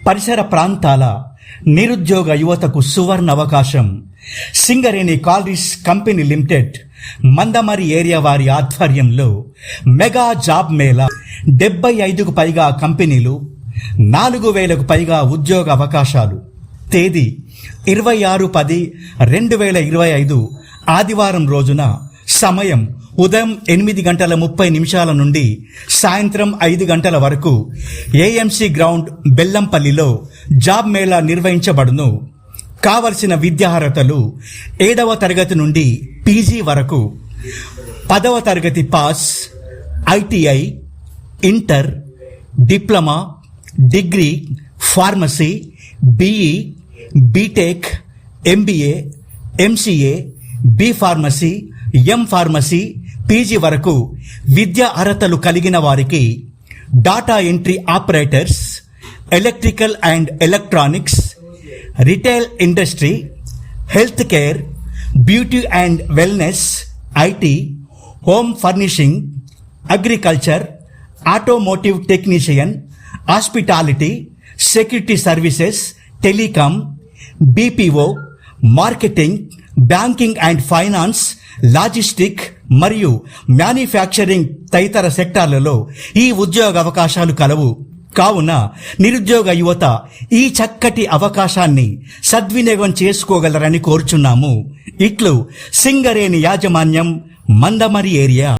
పరిసర ప్రాంతాల నిరుద్యోగ యువతకు సువర్ణ అవకాశం. Singareni collieries company limited Mandamarri area వారి ఆధ్వర్యంలో మెగా జాబ్ మేళా. 75కు పైగా కంపెనీలు, 4,000కు పైగా ఉద్యోగ అవకాశాలు. తేదీ 26/10/2025 ఆదివారం రోజున. సమయం ఉదయం 8:30 నుండి సాయంత్రం 5 గంటల వరకు ఏఎంసీ గ్రౌండ్ బెల్లంపల్లిలో జాబ్ మేళా నిర్వహించబడును. కావలసిన విద్యార్హతలు 7వ తరగతి నుండి పీజీ వరకు, 10వ తరగతి pass, ITI, inter, diploma, degree, pharmacy, BE, BTech, MBA, MCA, B pharmacy, M pharmacy, PG వరకు విద్యా అర్హతలు కలిగిన వారికి data entry operators, electrical and electronics, retail industry, health care, beauty and wellness, IT, home furnishing, agriculture, automotive technician, hospitality, security services, telecom, BPO, marketing, banking and finance, logistic మరియు manufacturing తదితర సెక్టార్లలో ఈ ఉద్యోగ అవకాశాలు కలవు. కావున నిరుద్యోగ యువత ఈ చక్కటి అవకాశాన్ని సద్వినియోగం చేసుకోగలరని కోరుచున్నాము. ఇట్లు సింగరేణి యాజమాన్యం, మందమరి ఏరియా.